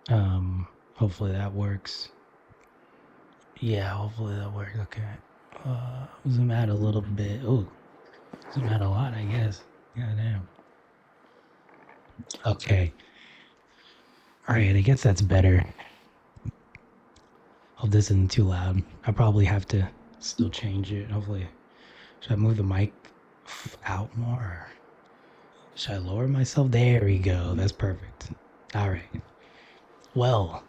Hopefully that works. Yeah, hopefully that works. Okay. Zoom out a little bit. Oh, zoom out a lot, I guess. Goddamn. Okay. All right. I guess that's better. Hope this isn't too loud. I probably have to still change it. Hopefully, should I move the mic out more? Should I lower myself? There we go. That's perfect. All right. Well,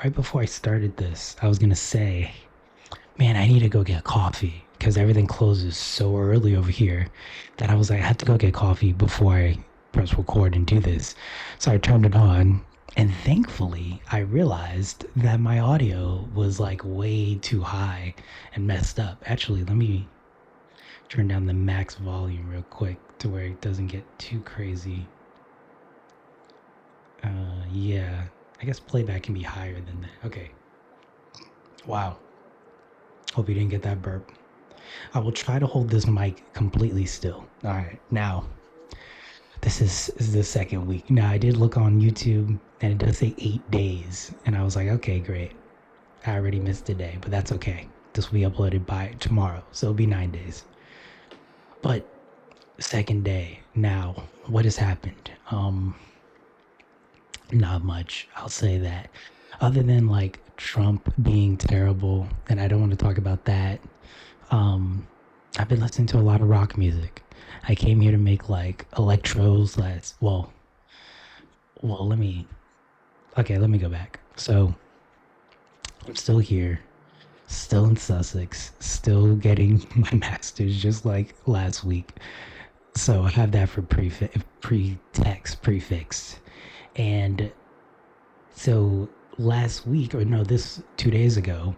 right before I started this, I was gonna say, man, I need to go get coffee because everything closes so early over here that I was like, I have to go get coffee before I press record and do this. So I turned it on, and thankfully, I realized that my audio was like way too high and messed up. Actually, let me turn down the max volume real quick to where it doesn't get too crazy. Yeah, I guess playback can be higher than that. Okay. Wow. Hope you didn't get that burp. I will try to hold this mic completely still. All right. Now, this is the second week. Now, I did look on YouTube and it does say 8 days. And I was like, okay, great. I already missed a day, but that's okay. This will be uploaded by tomorrow. So it'll be 9 days. But second day. Now, what has happened? Not much. I'll say that. Other than like Trump being terrible, and I don't want to talk about that. I've been listening to a lot of rock music. I came here to make like electros. Well, let me go back. So I'm still here, still in Sussex, still getting my master's just like last week. So I have that for prefixed. And so last week, or no, this 2 days ago,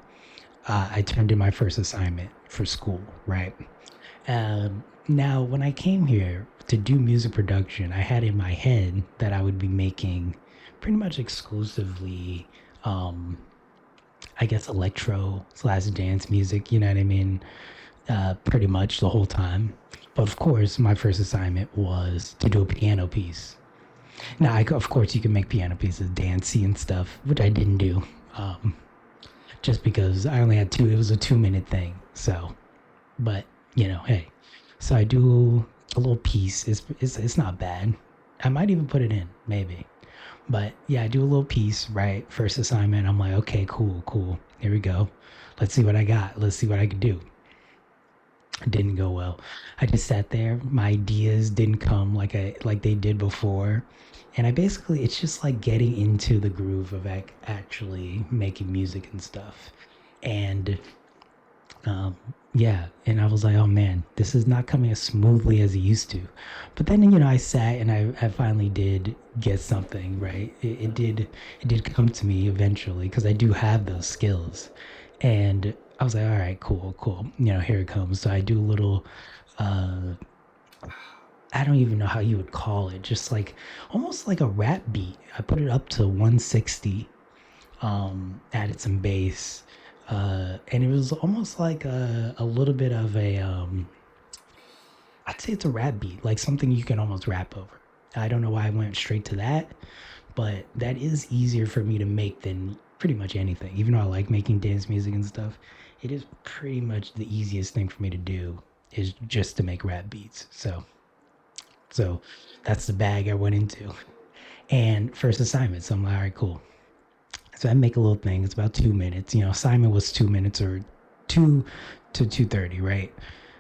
I turned in my first assignment for school, right? Now, when I came here to do music production, I had in my head that I would be making pretty much exclusively, um, I guess, electro slash dance music, you know what I mean? Pretty much the whole time. But of course, my first assignment was to do a piano piece. Now, of course, you can make piano pieces dancey and stuff, which I didn't do. Um, just because I only had two, it was a 2 minute thing. So, but hey. So I do a little piece. It's not bad. I might even put it in, maybe. But yeah, I do a little piece, right? First assignment. I'm like, okay, cool, cool. Here we go. Let's see what I got. Let's see what I could do. It didn't go well. I just sat there. My ideas didn't come like they did before. And I basically it's just like getting into the groove of actually making music and stuff. And um, yeah, and I was like, oh man, this is not coming as smoothly as it used to. But then, I sat and I finally did get something, right? It did come to me eventually because I do have those skills. And I was like, all right, cool, cool. Here it comes. So I do a little, uh, I don't even know how you would call it, just like almost like a rap beat. I put it up to 160, added some bass, and it was almost like a little bit of I'd say it's a rap beat, like something you can almost rap over. I don't know why I went straight to that, but that is easier for me to make than pretty much anything. Even though I like making dance music and stuff, it is pretty much the easiest thing for me to do is just to make rap beats. So that's the bag I went into. And first assignment, so I'm like, all right, cool. So I make a little thing. It's about 2 minutes. Assignment was 2 minutes or 2 to 2:30, right?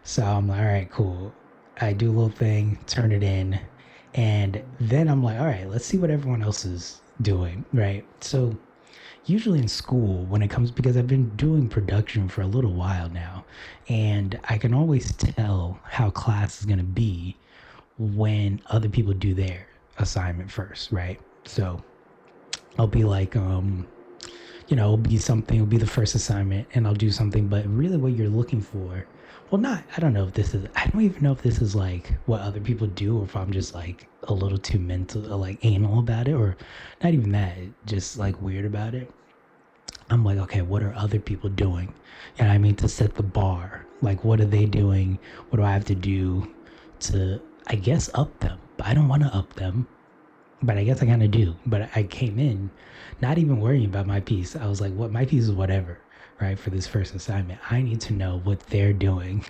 So I'm like, all right, cool. I do a little thing, turn it in, and then I'm like, all right, let's see what everyone else is doing, right? So usually in school, when it comes because I've been doing production for a little while now, and I can always tell how class is gonna be when other people do their assignment first, right? So I'll be like, it'll be something, it'll be the first assignment and I'll do something, but really what you're looking for, well, not, I don't even know if this is like what other people do or if I'm just like a little too mental, like anal about it, or not even that, just like weird about it. I'm like, okay, what are other people doing? And I mean, to set the bar, like, what are they doing? What do I have to do to, I guess, up them? But I don't want to up them. but I guess I kind of do. But I came in not even worrying about my piece. I was like, what my piece is whatever, right? For this first assignment, I need to know what they're doing.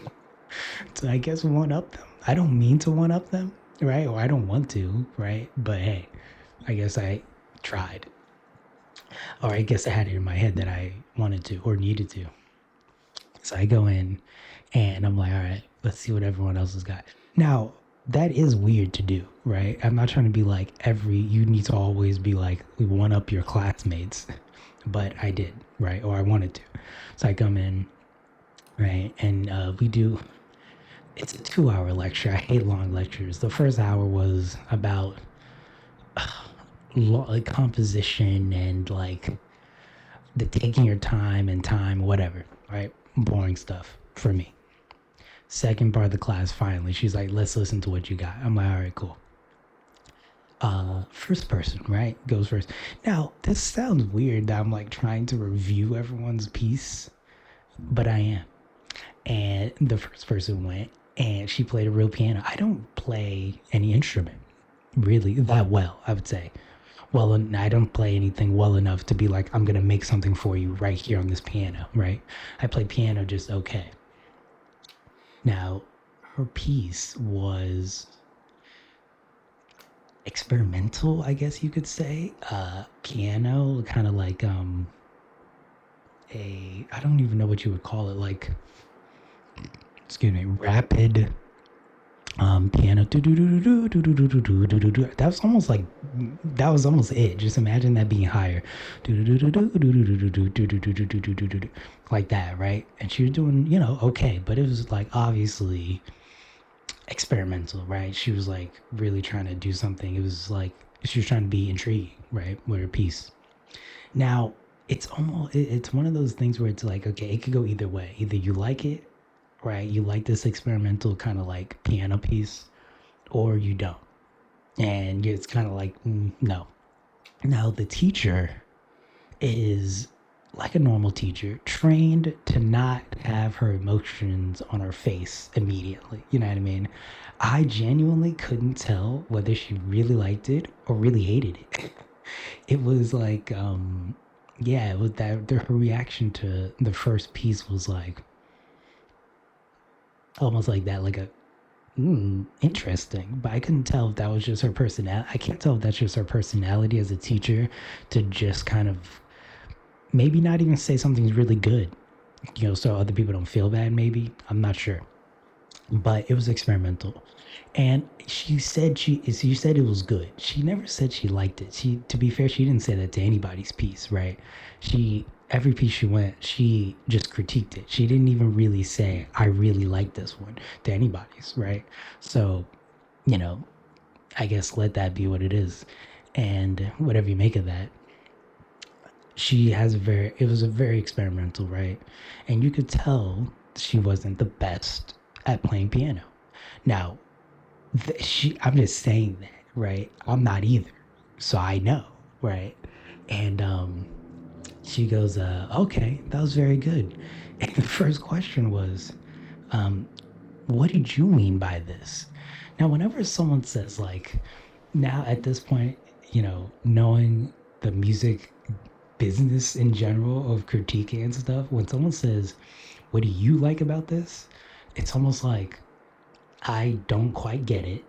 So I guess one up them. I don't mean to one up them, right? Or I don't want to, right? But hey, I guess I tried. Or I guess I had it in my head that I wanted to or needed to. So I go in and I'm like, all right, let's see what everyone else has got. Now, that is weird to do, right? I'm not trying to be like you need to always be like, one up your classmates. But I did, right? Or I wanted to. So I come in, right? And it's a 2 hour lecture. I hate long lectures. The first hour was about like composition and like the taking your time and time, whatever, right? Boring stuff for me. Second part of the class, finally, she's like, let's listen to what you got. I'm like, all right, cool. First person, right? Goes first. Now, this sounds weird that I'm like trying to review everyone's piece, but I am. And the first person went and she played a real piano. I don't play any instrument really that well, I would say. Well, I don't play anything well enough to be like, I'm going to make something for you right here on this piano, right? I play piano just okay. Now, her piece was experimental, I guess you could say. Piano, kind of like I don't even know what you would call it, like, excuse me, rapid piano. That was almost like that was almost it. Just imagine that being higher, like that, right? And she was doing, okay, but it was like obviously experimental, right? She was like really trying to do something. It was like she was trying to be intriguing, right, with her piece. Now, it's one of those things where it's like, okay, it could go either way. Either you like it, right? You like this experimental kind of like piano piece, or you don't. And it's kind of like, no. Now, the teacher is like a normal teacher, trained to not have her emotions on her face immediately. You know what I mean? I genuinely couldn't tell whether she really liked it or really hated it. It was like, yeah, it was that her reaction to the first piece was like almost like that, like a interesting. But I couldn't tell if that was just her personality. I can't tell if that's just her personality as a teacher to just kind of maybe not even say something's really good, so other people don't feel bad. Maybe I'm not sure, but it was experimental. And she said it was good. She never said she liked it. To be fair, she didn't say that to anybody's piece, right? She Every piece she went, she just critiqued it. She didn't even really say I really like this one to anybody's, right? So, you know, I guess let that be what it is, and whatever you make of that. It was a very experimental, right? And you could tell she wasn't the best at playing piano. Now, I'm just saying that, right? I'm not either. So I know, right? And she goes, okay, that was very good. And the first question was, um, what did you mean by this? Now, whenever someone says, like, now at this point, knowing the music business in general of critiquing and stuff, when someone says, what do you like about this? It's almost like, I don't quite get it.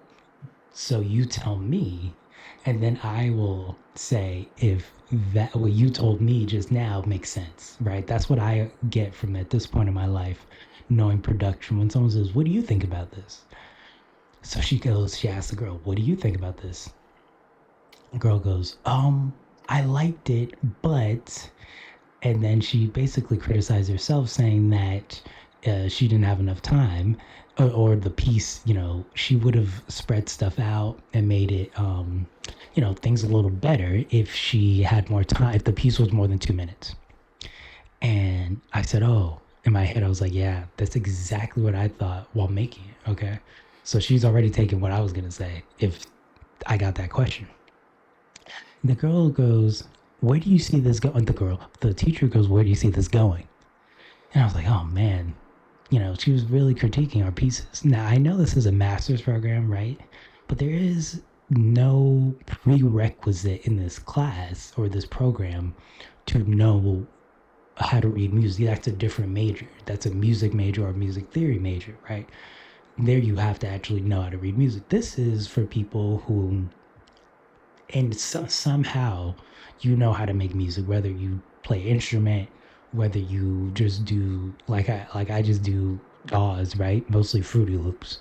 So you tell me, and then I will say if that what you told me just now makes sense, right? That's what I get from at this point in my life, knowing production. When someone says, what do you think about this? So she asks the girl, what do you think about this? The girl goes, I liked it, but, and then she basically criticized herself, saying that she didn't have enough time, or the piece, she would have spread stuff out and made it, things a little better if she had more time, if the piece was more than 2 minutes. And I said, oh, in my head, I was like, yeah, that's exactly what I thought while making it. Okay. So she's already taken what I was going to say if I got that question. The girl goes, where do you see this going? The teacher goes, where do you see this going? And I was like, oh man, she was really critiquing our pieces. Now I know this is a master's program, right? But there is no prerequisite in this class or this program to know how to read music. That's a different major. That's a music major or music theory major, right? There you have to actually know how to read music. This is for people who, and somehow you know how to make music, whether you play instrument, whether you just do like I just do DAWs, right? Mostly Fruity Loops.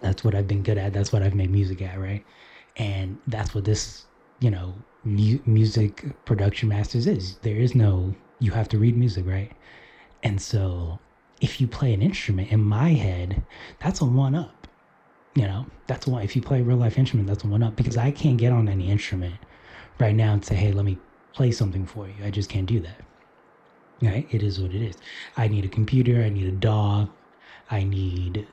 That's what I've been good at. That's what I've made music at, right? And that's what this, music production masters is. There is no, you have to read music, right? And so if you play an instrument, in my head, that's a one up. That's one. If you play a real life instrument, that's a one up, because I can't get on any instrument right now and say, hey, let me play something for you. I just can't do that. Right? It is what it is. I need a computer. I need a DAW. I need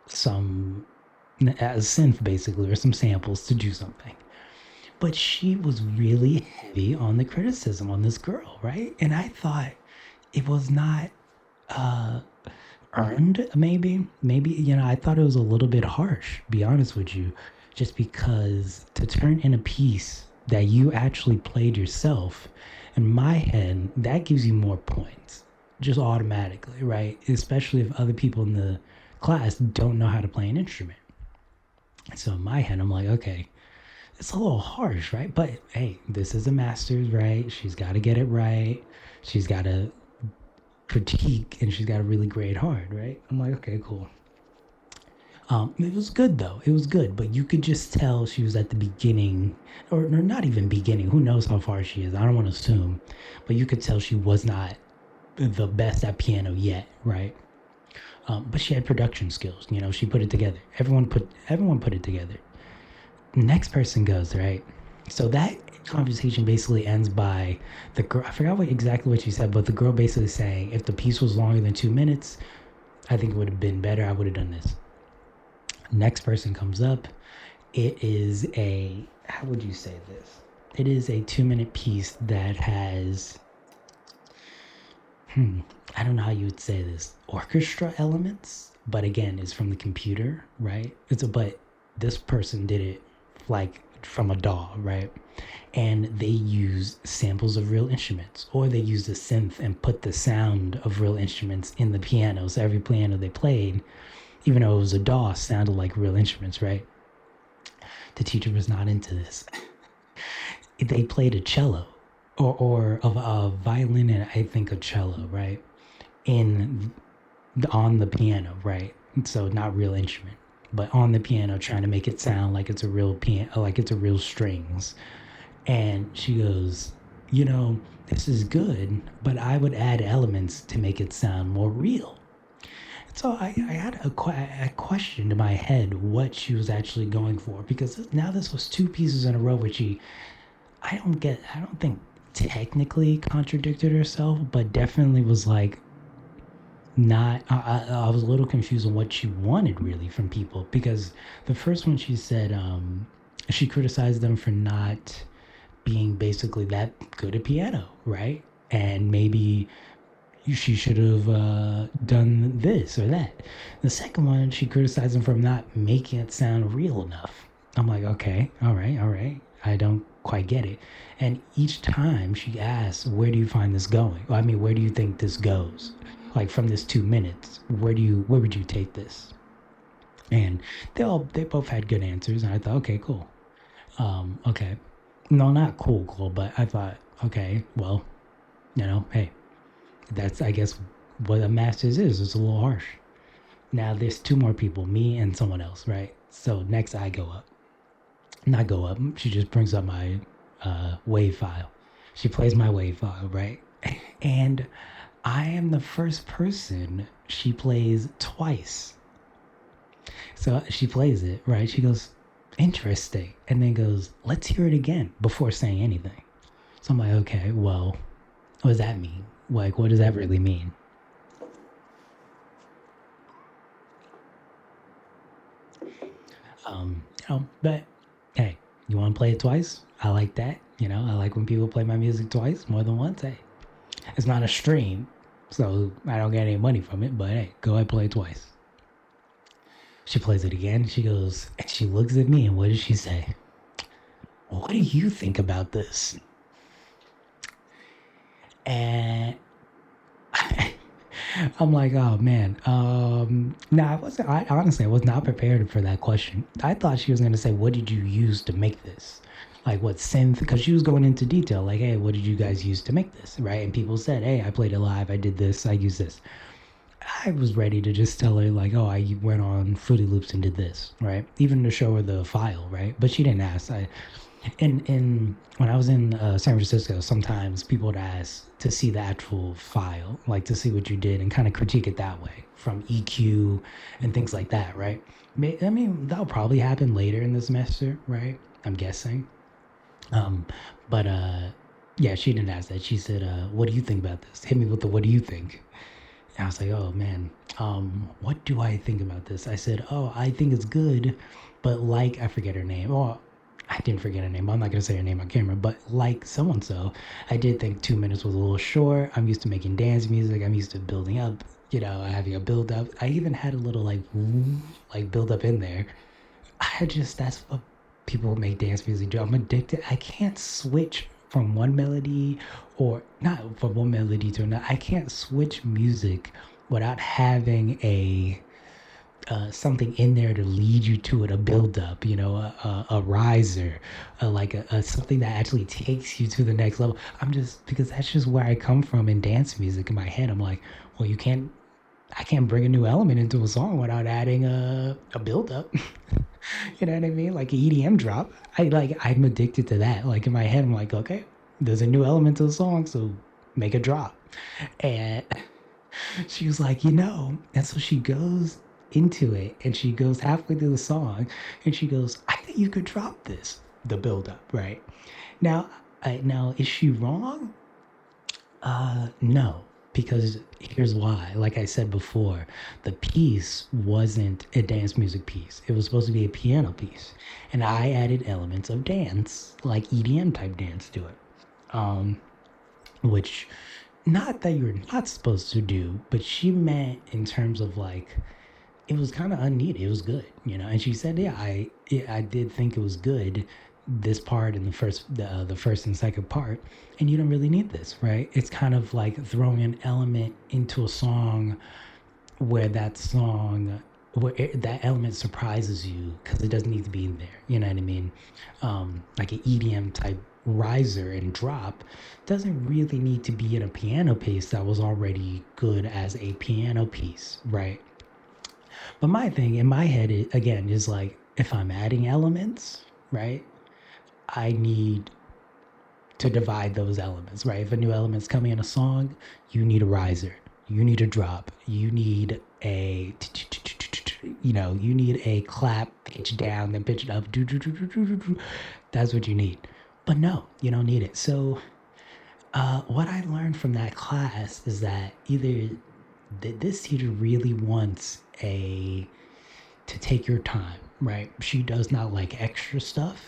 some a synth basically, or some samples to do something. But she was really heavy on the criticism on this girl, right? And I thought it was not uh, earned, maybe, I thought it was a little bit harsh, be honest with you, just because to turn in a piece that you actually played yourself, in my head, that gives you more points just automatically, right? Especially if other people in the class don't know how to play an instrument. So in my head, I'm like, okay, it's a little harsh, right? But hey, this is a master's, right? She's got to get it right. She's got to critique, and she's got to really grade hard, right? I'm like, okay, cool. It was good though. It was good, but you could just tell she was at the beginning, or not even beginning. Who knows how far she is? I don't want to assume, but you could tell she was not the best at piano yet, right? But she had production skills. She put it together. Everyone put it together. Next person goes, right. So that conversation basically ends by the girl. I forgot exactly what she said, but the girl basically saying, if the piece was longer than 2 minutes, I think it would have been better. I would have done this. Next person comes up. It is how would you say this? It is a 2-minute piece that has, I don't know how you would say this, orchestra elements, but again, it's from the computer, right? But this person did it like from a DAW, right? And they use samples of real instruments, or they used a synth and put the sound of real instruments in the piano. So every piano they played, even though it was a DAW, sounded like real instruments, right? The teacher was not into this. They played a cello, or a violin, and I think a cello, right? In on the piano, right? So not real instrument, but on the piano, trying to make it sound like it's a real piano, like it's a real strings. And she goes, this is good, but I would add elements to make it sound more real. So I had a question in my head what she was actually going for, because now this was two pieces in a row where I don't think technically contradicted herself, but definitely was like, not I was a little confused on what she wanted really from people, because the first one she said, she criticized them for not being basically that good at piano, right? And maybe she should have done this or that. The second one, she criticized them for not making it sound real enough. I'm like, okay, all right. I don't quite get it. And each time she asks, where do you find this going? Well, I mean, where do you think this goes? Like from this 2 minutes, where would you take this? And they both had good answers, and I thought, okay, cool. Okay, no, not cool, but I thought, okay, well, hey, that's, I guess, what a master's is. It's a little harsh. Now there's two more people, me and someone else, right? So next I go up. Not go up. She just brings up my wave file. She plays my wave file, right? And I am the first person she plays twice. So she plays it, right? She goes, interesting. And then goes, let's hear it again, before saying anything. So I'm like, okay, well, what does that mean? Like, what does that really mean? But hey, you want to play it twice? I like that. I like when people play my music twice, more than once. Hey, it's not a stream, so I don't get any money from it, but hey, go ahead, play it twice. She plays it again. She goes, and she looks at me, and what does she say? What do you think about this? And I'm like, oh man. No, I wasn't. I honestly, I was not prepared for that question. I thought she was gonna say, "What did you use to make this?" Like what synth? Because she was going into detail. Like, hey, what did you guys use to make this? Right? And people said, hey, I played it live. I did this. I used this. I was ready to just tell her like, oh, I went on Fruity Loops and did this. Right? Even to show her the file. Right? But she didn't ask. In when I was in San Francisco, sometimes people would ask to see the actual file, like to see what you did, and kind of critique it that way from EQ and things like that, right? I mean, that'll probably happen later in the semester, right? I'm guessing. Um, but yeah, she didn't ask that. She said, "What do you think about this? Hit me with the what do you think?" And I was like, "Oh man, what do I think about this?" I said, "Oh, I think it's good, but like I forget her name. Oh, I didn't forget her name. I'm not gonna say her name on camera, but like so and so, I did think 2 minutes was a little short. I'm used to making dance music. I'm used to building up, having a build up. I even had a little like build up in there. I just that's what people who make dance music do. I'm addicted. I can't switch from one melody or not from one melody to another. I can't switch music without having a something in there to lead you to it, a build up, a riser, like a something that actually takes you to the next level. I'm just because that's just where I come from in dance music. In my head, I'm like, well, I can't bring a new element into a song without adding a build up. You know what I mean? Like an EDM drop. I'm addicted to that. Like in my head, I'm like, okay, there's a new element to the song, so make a drop. And she was like, and so she goes into it and she goes halfway through the song and she goes, I think you could drop this, the build up, right? Now, now is she wrong? No, because here's why. Like I said before, the piece wasn't a dance music piece. It was supposed to be a piano piece. And I added elements of dance, like EDM type dance to it. Um, which not that you're not supposed to do, but she meant in terms of like it was kind of unneeded. It was good, And she said, "Yeah, I did think it was good. This part and the first and second part, and you don't really need this, right? It's kind of like throwing an element into a song where that element surprises you because it doesn't need to be in there. You know what I mean? Like an EDM type riser and drop doesn't really need to be in a piano piece that was already good as a piano piece, right? But my thing in my head, again, is like if I'm adding elements, right? I need to divide those elements, right? If a new element's coming in a song, you need a riser, you need a drop, you need you need a clap, pitch down, then pitch it up. That's what you need. But no, you don't need it. So, what I learned from that class is that either this teacher really wants a to take your time, right? She does not like extra stuff.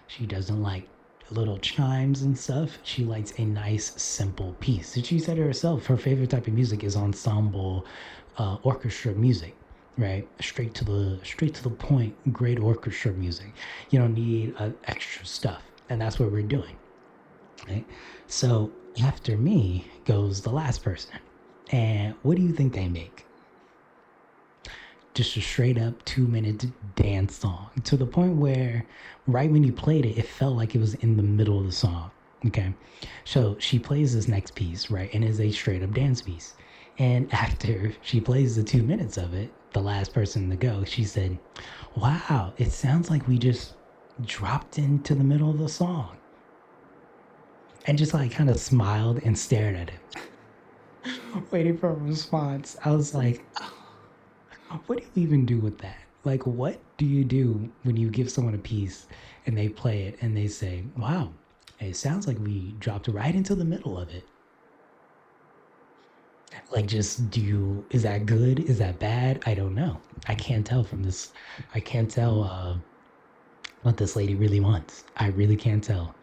She doesn't like little chimes and stuff. She likes a nice, simple piece. And she said herself, her favorite type of music is ensemble, orchestra music, right? Straight to the point. Great orchestra music. You don't need extra stuff, and that's what we're doing, right? So after me goes the last person, and what do you think they make? Just a straight up 2 minute dance song to the point where right when you played it, it felt like it was in the middle of the song. Okay. So she plays this next piece, right? And is a straight up dance piece. And after she plays the 2 minutes of it, the last person to go, she said, wow, it sounds like we just dropped into the middle of the song. And just like kind of smiled and stared at him, waiting for a response. I was like, what do you even do with that? Like, what do you do when you give someone a piece and they play it and they say, wow, it sounds like we dropped right into the middle of it? Like, just is that good? Is that bad? I don't know. I can't tell from this. I can't tell what this lady really wants. I really can't tell.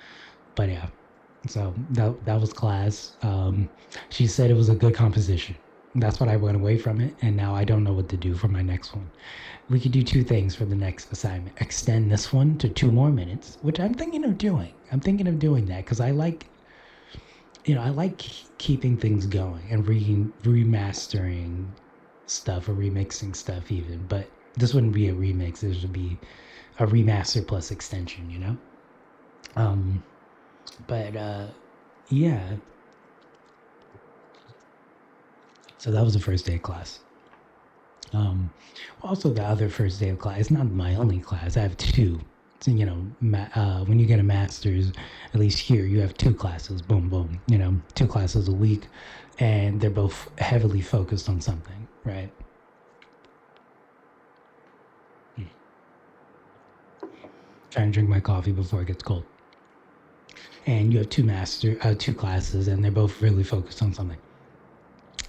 But yeah, so that was class. She said it was a good composition. That's what I went away from it, and now I don't know what to do for my next one. We could do two things for the next assignment: extend this one to 2 more minutes, which I'm thinking of doing. I'm thinking of doing that because I like keeping things going and remastering stuff or remixing stuff even. But this wouldn't be a remix. This would be a remaster plus extension. Um, but yeah. So that was the first day of class. Also, the other first day of class, it's not my only class. I have two. So, when you get a master's, at least here, you have two classes. Boom, boom. Two classes a week, and they're both heavily focused on something, right? Trying to drink my coffee before it gets cold. And you have two classes, and they're both really focused on something.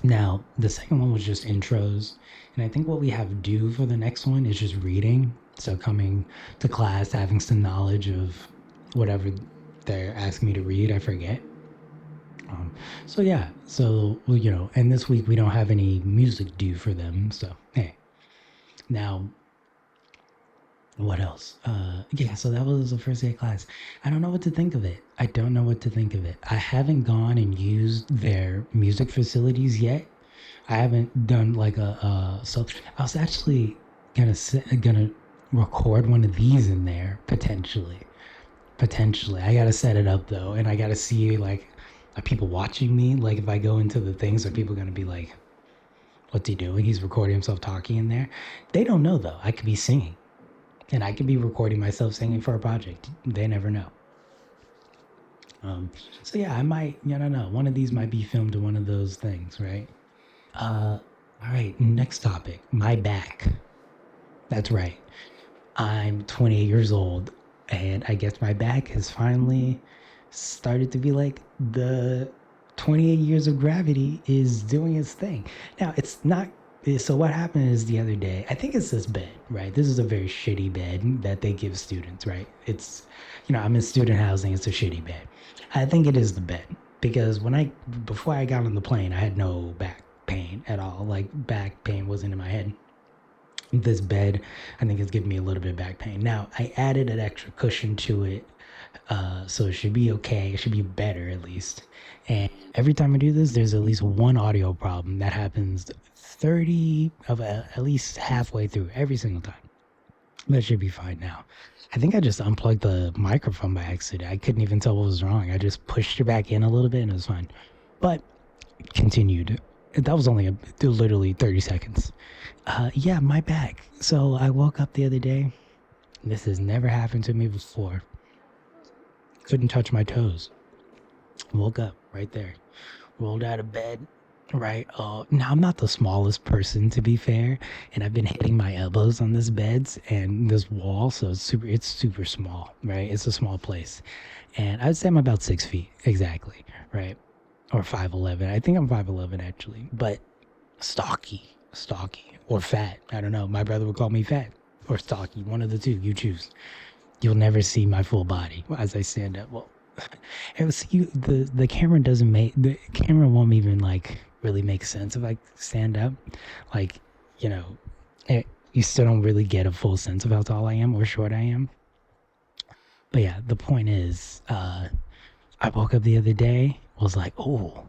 Now, the second one was just intros. And I think what we have due for the next one is just reading. So coming to class, having some knowledge of whatever they're asking me to read, I forget. So yeah, so well, and this week we don't have any music due for them. So hey, now what else? Yeah, so that was the first day of class. I don't know what to think of it. I don't know what to think of it. I haven't gone and used their music facilities yet. I haven't done like so I was actually gonna record one of these in there potentially. Potentially. I gotta set it up though, and I gotta see like are people watching me? Like if I go into the things, are people gonna be like, what's he doing? He's recording himself talking in there. They don't know though. I could be singing. And I could be recording myself singing for a project. They never know. Um, so yeah, I might, no. One of these might be filmed in one of those things, right? All right, next topic. My back. That's right. I'm 28 years old, and I guess my back has finally started to be like the 28 years of gravity is doing its thing. Now, it's not. So, what happened is the other day, I think it's this bed, right? This is a very shitty bed that they give students, right? I'm in student housing, it's a shitty bed. I think it is the bed because before I got on the plane, I had no back pain at all. Like, back pain wasn't in my head. This bed, I think, is giving me a little bit of back pain. Now, I added an extra cushion to it, so it should be okay. It should be better at least. And every time I do this, there's at least one audio problem that happens 30 of at least halfway through every single time. That should be fine now. I think I just unplugged the microphone by accident. I couldn't even tell what was wrong. I just pushed it back in a little bit and it was fine. But continued. That was only literally 30 seconds. Yeah, my back. So I woke up the other day. This has never happened to me before. Couldn't touch my toes. Woke up right there. Rolled out of bed. Right. Now I'm not the smallest person to be fair, and I've been hitting my elbows on this beds and this wall, so it's super small, right? It's a small place, and I'd say I'm about 6 feet exactly, right? Or 5'11". I think I'm 5'11" actually, but stocky, or fat. I don't know. My brother would call me fat or stocky. One of the two. You choose. You'll never see my full body as I stand up. Well, it was the camera doesn't make the camera won't even like really make sense if I stand up. Like, you know, you still don't really get a full sense of how tall I am or short I am. But yeah, the point is, I woke up the other day, was like, oh,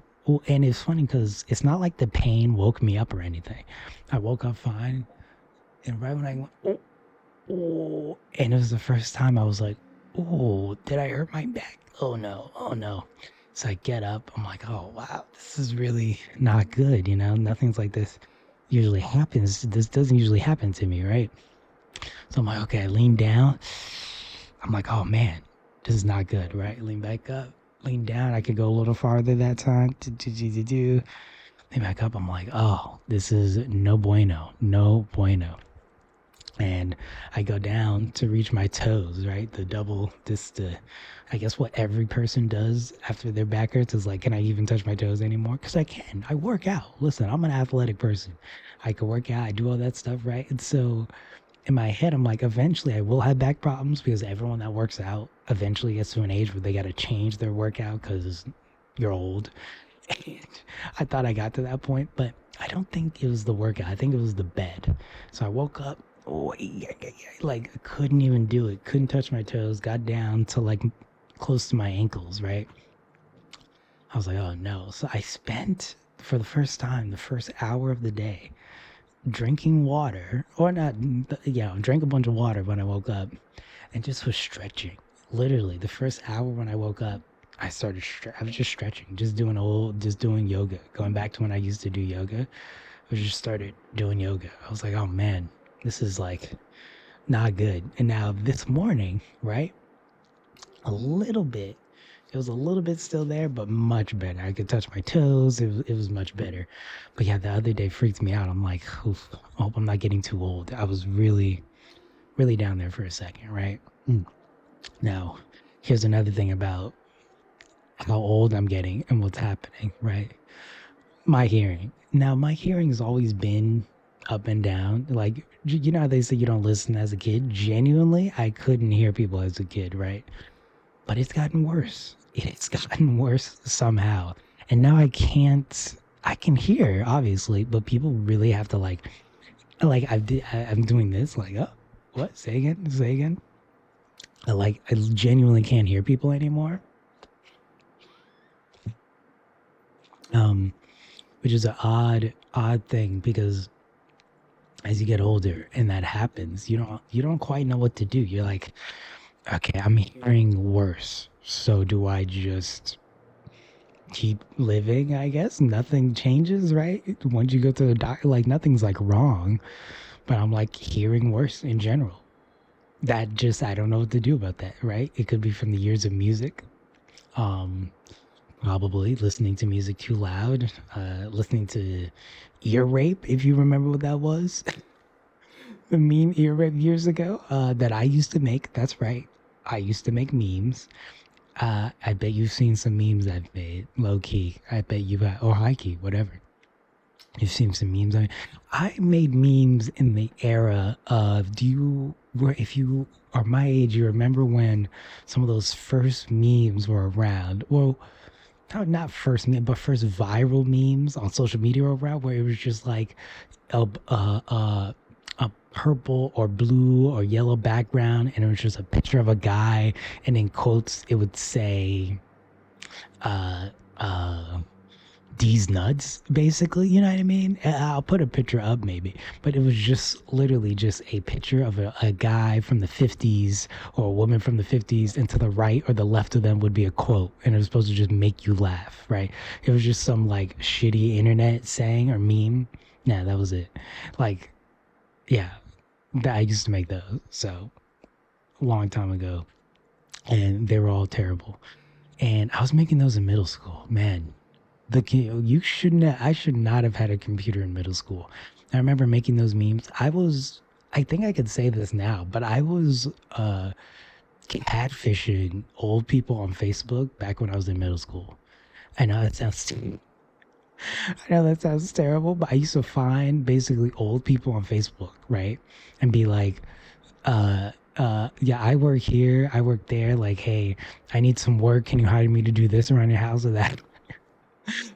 and it's funny because it's not like the pain woke me up or anything. I woke up fine, and right when I went, oh, and it was the first time I was like, oh, did I hurt my back? Oh no. So I get up, I'm like, oh wow, this is really not good, nothing's like this usually happens. This doesn't usually happen to me, right? So I'm like, okay, I lean down. I'm like, oh man, this is not good, right? Lean back up, lean down. I could go a little farther that time. Lean back up. I'm like, oh, this is no bueno, no bueno. And I go down to reach my toes, right? I guess what every person does after their back hurts is like, can I even touch my toes anymore? Because I can. I work out. Listen, I'm an athletic person. I can work out. I do all that stuff, right? And so in my head, I'm like, eventually I will have back problems because everyone that works out eventually gets to an age where they got to change their workout because you're old. And I thought I got to that point, but I don't think it was the workout. I think it was the bed. So I woke up, oh, like I couldn't even do it. Couldn't touch my toes. Got down to like close to my ankles, right? I was like, oh no. So I spent, for the first time, the first hour of the day drinking water, or not, yeah, drank a bunch of water when I woke up and just was stretching. Literally, the first hour when I woke up, I was just stretching, just doing yoga. Going back to when I used to do yoga, I just started doing yoga. I was like, oh man, this is like not good. And now this morning, right? A little bit. It was a little bit still there, but much better. I could touch my toes. It was much better. But yeah, the other day freaked me out. I'm like, oof, I hope I'm not getting too old. I was really, really down there for a second, right? Now, here's another thing about how old I'm getting and what's happening, right? My hearing. Now, my hearing has always been up and down. Like, you know how they say you don't listen as a kid? Genuinely, I couldn't hear people as a kid, right? But it's gotten worse. It's gotten worse somehow. And now I can't, I can hear, obviously, but people really have to I'm doing this, like, oh, what? Say again? Say again? I genuinely can't hear people anymore. Um, which is an odd thing because as you get older and that happens, you don't quite know what to do. You're like, okay, I'm hearing worse. So do I just keep living, I guess? Nothing changes, right? Once you go to the doctor, like nothing's like wrong, but I'm like hearing worse in general. That just I don't know what to do about that, right? It could be from the years of music. Um, Probably listening to music too loud, listening to ear rape, if you remember what that was. The meme ear rape years ago that I used to make. That's right. I used to make memes. I bet you've seen some memes I've made, low key. I bet you have, or high key, whatever. You've seen some memes. I made memes in the era of, if you are my age, you remember when some of those first memes were around. Well, not first meme, but first viral memes on social media were around where it was just like a, a purple or blue or yellow background and it was just a picture of a guy and in quotes it would say uh uh these nuts basically, you know what I mean? I'll put a picture up maybe, but it was just literally just a picture of a guy from the 50s or a woman from the 50s, and to the right or the left of them would be a quote and it was supposed to just make you laugh, right? It was just some like shitty internet saying or meme. Yeah, that was it. Like, yeah, that I used to make those so a long time ago, and they were all terrible. And I was making those in middle school. Man, you shouldn't. I should not have had a computer in middle school. I remember making those memes. I think I could say this now, but I was catfishing old people on Facebook back when I was in middle school. I know that sounds I know that sounds terrible, but I used to find basically old people on Facebook, right? And be like, yeah, I work here, I work there. Like, hey, I need some work. Can you hire me to do this around your house or that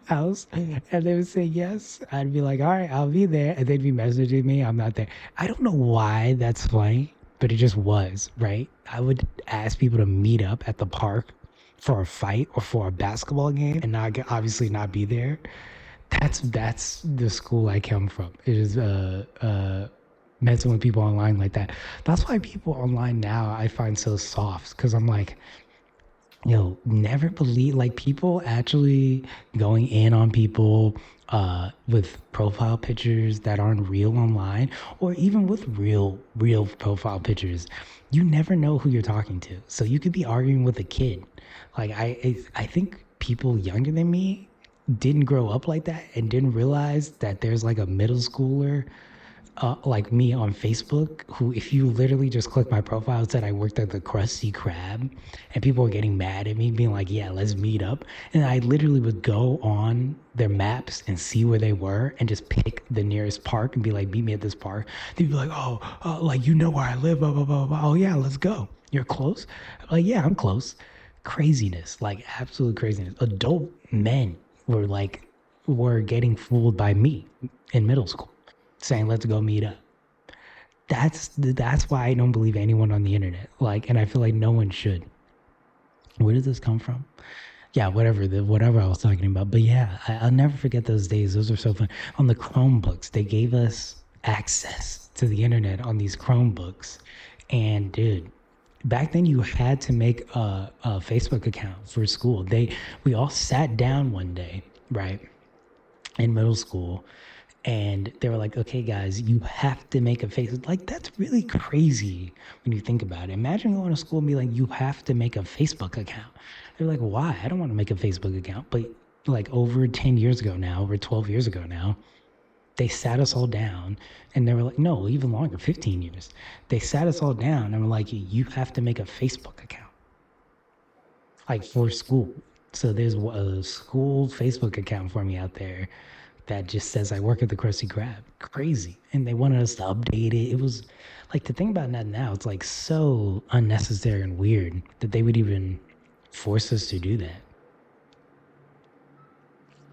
house? And they would say yes. I'd be like, all right, I'll be there. And they'd be messaging me. I'm not there. I don't know why that's funny, but it just was, right? I would ask people to meet up at the park for a fight or for a basketball game and obviously not be there. That's the school I come from. It is messing with people online like that. That's why people online now I find so soft because I'm like, never believe like people actually going in on people with profile pictures that aren't real online, or even with real profile pictures. You never know who you're talking to, so you could be arguing with a kid. Like I think people younger than me didn't grow up like that and didn't realize that there's like a middle schooler like me on Facebook, who, if you literally just click my profile, it said I worked at the Krusty Krab, and people were getting mad at me, being like, "Yeah, let's meet up." And I literally would go on their maps and see where they were, and just pick the nearest park and be like, "Meet me at this park." They'd be like, "Oh, like you know where I live?" Blah blah blah blah. Oh yeah, let's go. You're close. I'm like, yeah, I'm close. Craziness, like absolute craziness. Adult men. were getting fooled by me in middle school, saying let's go meet up. That's why I don't believe anyone on the internet. Like, and I feel like no one should. Where does this come from? Yeah, whatever I was talking about. But yeah, I'll never forget those days. Those were so fun. On the Chromebooks, they gave us access to the internet on these Chromebooks, and dude, back then you had to make a Facebook account for school. We all sat down one day, right, in middle school, and they were like, okay guys, you have to make a Facebook. Like, that's really crazy when you think about it. Imagine going to school and be like, you have to make a Facebook account. They're like, why? I don't want to make a Facebook account. But like over 10 years ago now, over 12 years ago now, they sat us all down and they were like, no, even longer, 15 years. They sat us all down and were like, you have to make a Facebook account, like for school. So there's a school Facebook account for me out there that just says I work at the Krusty Krab. Crazy. And they wanted us to update it. It was like, to think about that now, it's like so unnecessary and weird that they would even force us to do that.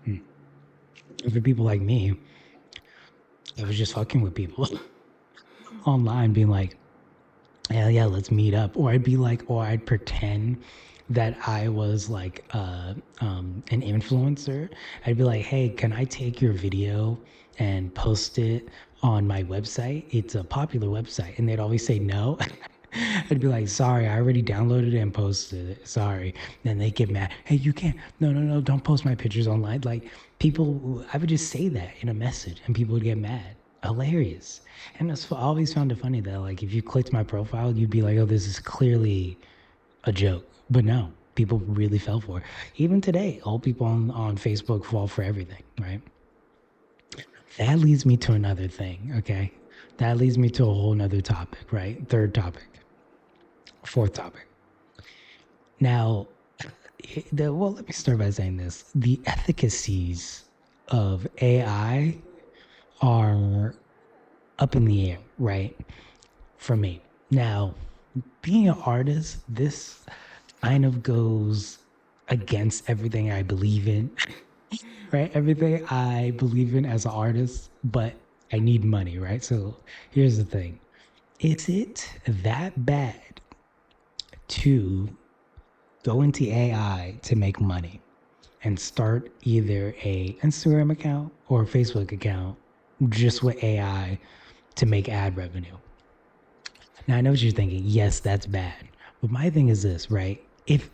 And for people like me, I was just fucking with people online, being like, yeah, let's meet up. Or I'd pretend that I was like an influencer. I'd be like, hey, can I take your video and post it on my website? It's a popular website. And they'd always say no. I'd be like, sorry, I already downloaded it and posted it. Sorry. Then they get mad. Hey, you can't. No, don't post my pictures online. Like, people, I would just say that in a message and people would get mad. Hilarious. And I always found it funny that, like, if you clicked my profile, you'd be like, oh, this is clearly a joke. But no, people really fell for it. Even today, all people on Facebook fall for everything, right? That leads me to another thing, okay? That leads me to a whole nother topic, right? Third topic. Fourth topic. Now, let me start by saying this. The efficacies of AI are up in the air, right? For me. Now, being an artist, this kind of goes against everything I believe in, right? Everything I believe in as an artist, but I need money, right? So here's the thing. Is it that bad to go into AI to make money and start either a Instagram account or a Facebook account just with AI to make ad revenue? Now, I know what you're thinking. Yes, that's bad. But my thing is this, right? If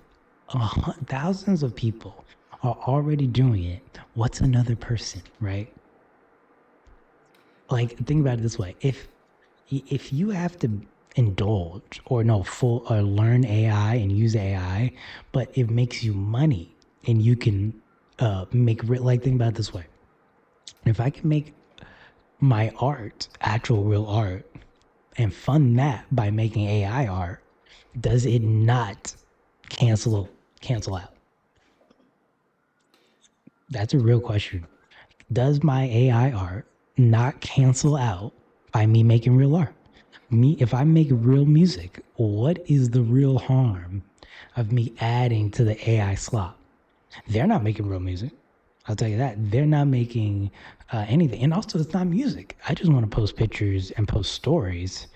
thousands of people are already doing it, what's another person, right? Like, think about it this way. If you have to indulge or learn AI and use AI, but it makes you money and you can think about it this way. If I can make my art, actual real art, and fund that by making AI art, does it not cancel out? That's a real question. Does my AI art not cancel out by me making real art? If I make real music, what is the real harm of me adding to the AI slop? They're not making real music. I'll tell you that. They're not making anything. And also, it's not music. I just want to post pictures and post stories,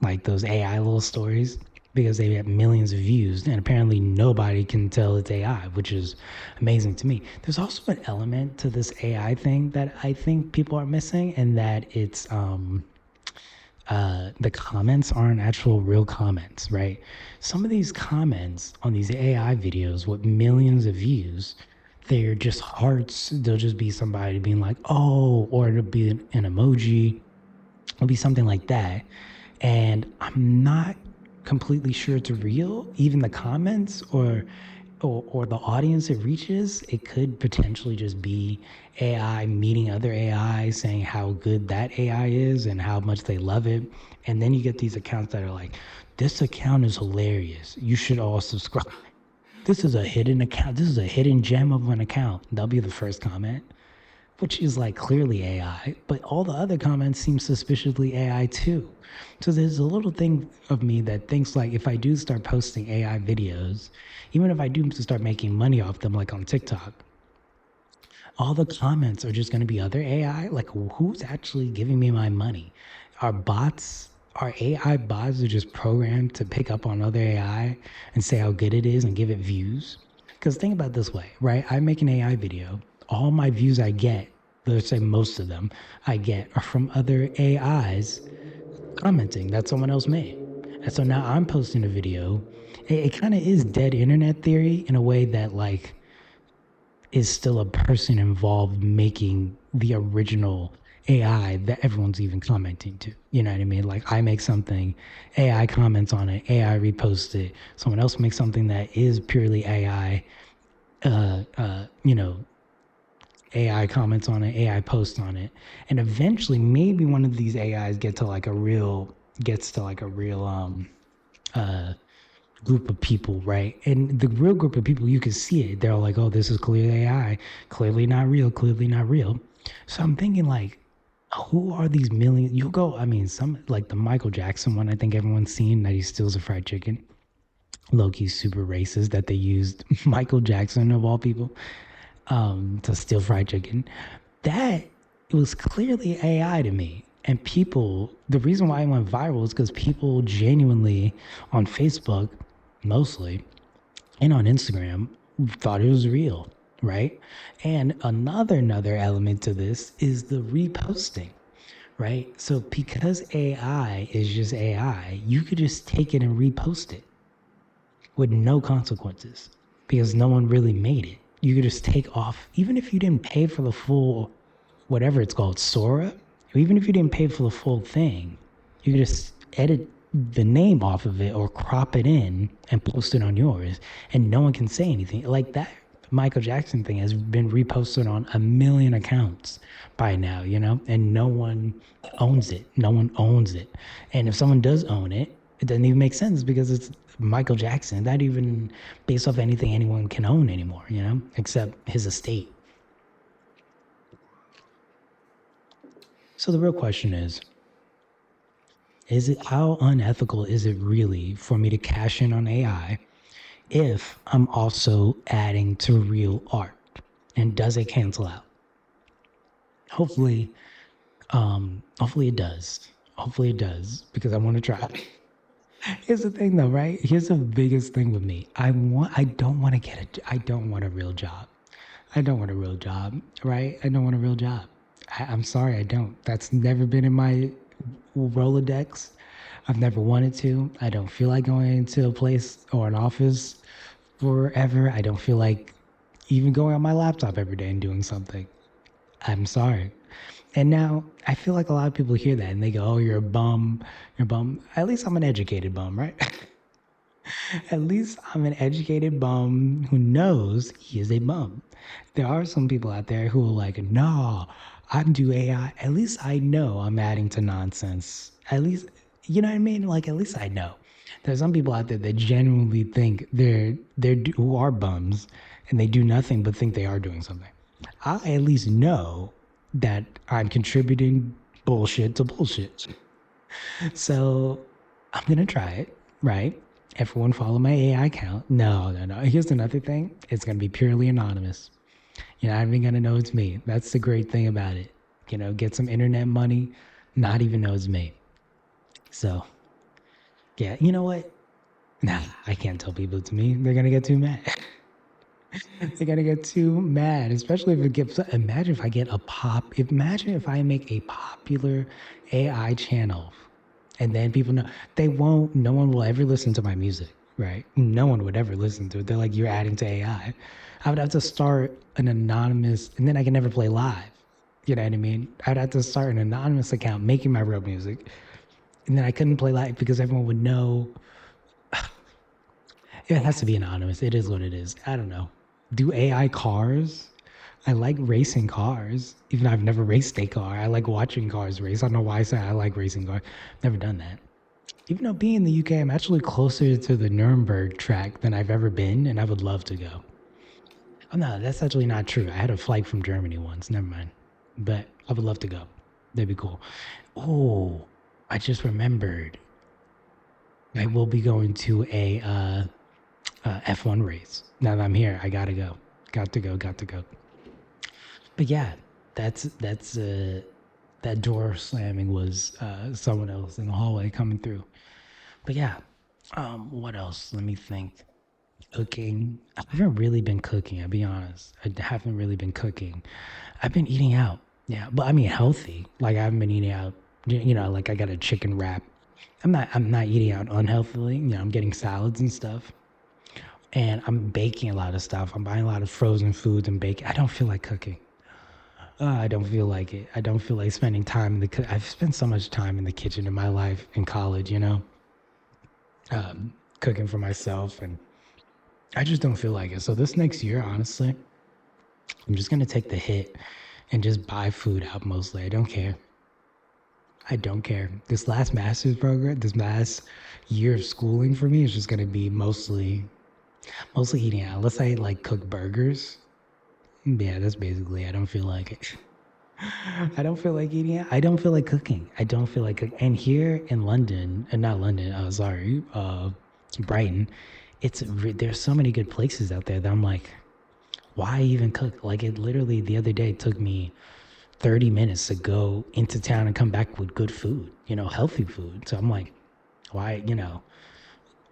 like those AI little stories, because they have millions of views. And apparently nobody can tell it's AI, which is amazing to me. There's also an element to this AI thing that I think people are missing, and that it's the comments aren't actual real comments, right? Some of these comments on these AI videos with millions of views, they're just hearts. They'll just be somebody being like, oh, or it'll be an emoji. It'll be something like that. And I'm not completely sure it's real. Even the comments or the audience it reaches, it could potentially just be AI meeting other AI, saying how good that AI is and how much they love it. And then you get these accounts that are like, this account is hilarious. You should all subscribe. This is a hidden account. This is a hidden gem of an account. That'll be the first comment, which is like clearly AI, but all the other comments seem suspiciously AI too. So there's a little thing of me that thinks, like, if I do start posting AI videos, even if I do start making money off them, like on TikTok, all the comments are just going to be other AI. Like, who's actually giving me my money? Are bots, are AI bots are just programmed to pick up on other AI and say how good it is and give it views? Because think about it this way, right? I make an AI video. All my views I get, let's say most of them I get, are from other AIs commenting that someone else made. And so now I'm posting a video. It kind of is dead internet theory in a way that, like, is still a person involved making the original AI that everyone's even commenting to. You know what I mean? Like, I make something, AI comments on it, AI reposts it. Someone else makes something that is purely AI, you know, AI comments on it, AI posts on it, and eventually maybe one of these AIs gets to like a real group of people, right? And the real group of people, you can see it. They're like, oh, this is clearly AI, clearly not real, clearly not real. So I'm thinking, like, who are these millions? You go, I mean, some like the Michael Jackson one, I think everyone's seen that he steals a fried chicken. Loki's super racist that they used Michael Jackson of all people to steal fried chicken. That was clearly AI to me. And people, the reason why it went viral is because people genuinely on Facebook, mostly, and on Instagram, thought it was real, right? And another element to this is the reposting, right? So because AI is just AI, you could just take it and repost it with no consequences because no one really made it. You could just take off, even if you didn't pay for the full, whatever it's called, Sora, even if you didn't pay for the full thing, you could just edit the name off of it or crop it in and post it on yours, and no one can say anything. Like that Michael Jackson thing has been reposted on a million accounts by now, you know, and no one owns it. No one owns it. And if someone does own it, it doesn't even make sense because it's Michael Jackson. Not even based off anything anyone can own anymore, you know, except his estate. So the real question is it, how unethical is it really for me to cash in on AI if I'm also adding to real art? And does it cancel out? Hopefully, hopefully it does. Hopefully it does because I want to try. Here's the thing though, right? Here's the biggest thing with me. I don't want to I don't want a real job. I don't want a real job, right? I don't want a real job. I'm sorry, I don't. That's never been in my Rolodex. I've never wanted to. I don't feel like going into a place or an office forever. I don't feel like even going on my laptop every day and doing something. I'm sorry. And now I feel like a lot of people hear that and they go, oh, you're a bum. You're a bum. At least I'm an educated bum, right? At least I'm an educated bum who knows he is a bum. There are some people out there who are like, no, I'm do AI. At least I know I'm adding to nonsense. At least, you know what I mean? Like, at least I know. There's some people out there that genuinely think who are bums and they do nothing but think they are doing something. I at least know that I'm contributing bullshit to bullshit. So I'm gonna try it, right? Everyone follow my AI account. No, no, no. Here's another thing. It's gonna be purely anonymous. You're not even gonna know it's me. That's the great thing about it. You know, get some internet money, not even know it's me. So yeah, you know what? Nah, I can't tell people it's me. They're gonna get too mad. They're gonna get too mad, especially if it gets. Imagine if I get a pop. Imagine if I make a popular AI channel, and then people know they won't. No one will ever listen to my music, right? No one would ever listen to it. They're like, you're adding to AI. I would have to start an anonymous, and then I can never play live. You know what I mean? I'd have to start an anonymous account making my real music, and then I couldn't play live because everyone would know. It has to be anonymous. It is what it is. I don't know. Do AI cars? I like racing cars, even though I've never raced a car. I like watching cars race. I don't know why I say I like racing cars. Never done that. Even though being in the UK, I'm actually closer to the Nuremberg track than I've ever been, and I would love to go. Oh no, that's actually not true. I had a flight from Germany once. Never mind. But I would love to go. That'd be cool. Oh, I just remembered. I will be going to a F1 race. Now that I'm here, I gotta go. Got to go. Got to go. But yeah, that's that door slamming was someone else in the hallway coming through. But yeah, what else? Let me think. Cooking. I haven't really been cooking. I'll be honest. I haven't really been cooking. I've been eating out. Yeah, but I mean healthy. Like I haven't been eating out. You know, like I got a chicken wrap. I'm not eating out unhealthily. You know, I'm getting salads and stuff. And I'm baking a lot of stuff. I'm buying a lot of frozen foods and baking. I don't feel like cooking. I don't feel like it. I don't feel like spending time in the. I've spent so much time in the kitchen in my life in college. You know, cooking for myself, and I just don't feel like it. So this next year, honestly, I'm just gonna take the hit and just buy food out mostly. I don't care. I don't care. This last master's program, this last year of schooling for me is just gonna be mostly eating out. Unless I like cook burgers. Yeah, that's basically. I don't feel like it. I don't feel like eating out. I don't feel like cooking. I don't feel like cooking. And here in London, and not London, sorry, Brighton, there's so many good places out there that I'm like, why even cook? Like it literally the other day took me 30 minutes to go into town and come back with good food, you know, healthy food. So I'm like, why,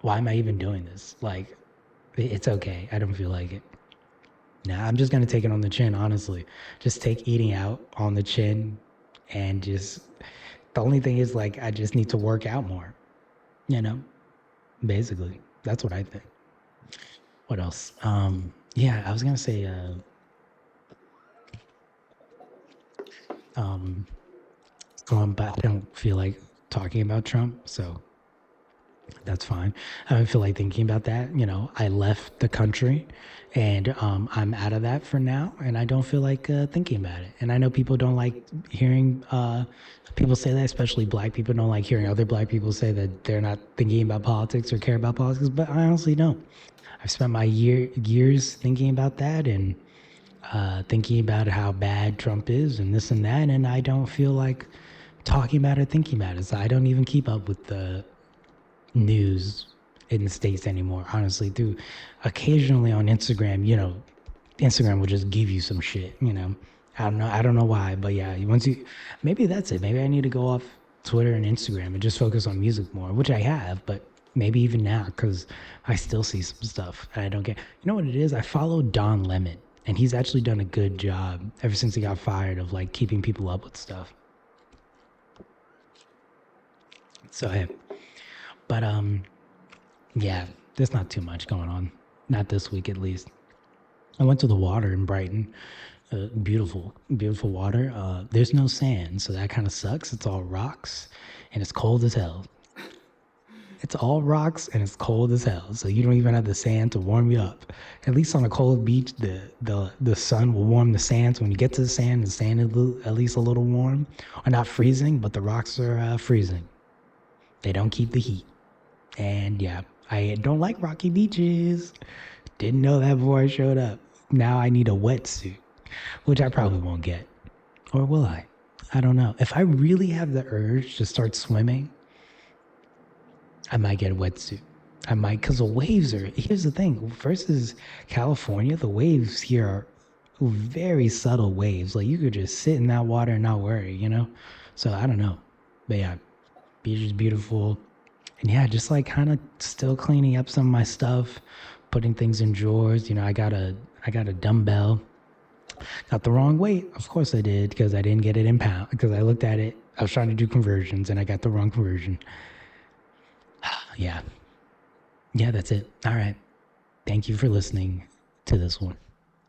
why am I even doing this? Like, it's okay. I don't feel like it. Nah, I'm just gonna take it on the chin, honestly. Just take eating out on the chin and just the only thing is like I just need to work out more, you know? Basically. That's what I think. What else? Yeah, I was gonna say um but I don't feel like talking about Trump, so that's fine. I don't feel like thinking about that. You know, I left the country and I'm out of that for now. And I don't feel like thinking about it. And I know people don't like hearing people say that, especially black people don't like hearing other black people say that they're not thinking about politics or care about politics. But I honestly don't. I've spent my years thinking about that and thinking about how bad Trump is and this and that. And I don't feel like talking about it, thinking about it. So I don't even keep up with the news in the States anymore, honestly. Through occasionally on Instagram, you know, Instagram will just give you some shit, you know. I don't know why, but yeah, once you maybe that's it. Maybe I need to go off Twitter and Instagram and just focus on music more, which I have, but maybe even now because I still see some stuff and I don't get. You know what it is? I follow Don Lemon, and he's actually done a good job ever since he got fired of like keeping people up with stuff. So hey, but yeah, there's not too much going on. Not this week, at least. I went to the water in Brighton. Beautiful, beautiful water. There's no sand, so that kind of sucks. It's all rocks, and it's cold as hell. It's all rocks and it's cold as hell. So you don't even have the sand to warm you up. At least on a cold beach, the sun will warm the sand. So when you get to the sand is at least a little warm, or not freezing, but the rocks are freezing. They don't keep the heat. And yeah, I don't like rocky beaches. Didn't know that before I showed up. Now I need a wetsuit, which I probably won't get. Or will I? I don't know. If I really have the urge to start swimming, I might get a wetsuit. I might, because the waves are, here's the thing, versus California, the waves here are very subtle waves. Like you could just sit in that water and not worry, you know? So I don't know. But yeah, beach is beautiful. And yeah, just like kind of still cleaning up some of my stuff, putting things in drawers. You know, I got a dumbbell. Got the wrong weight. Of course I did because I didn't get it in pound because I looked at it. I was trying to do conversions and I got the wrong conversion. Yeah. Yeah, that's it. All right. Thank you for listening to this one.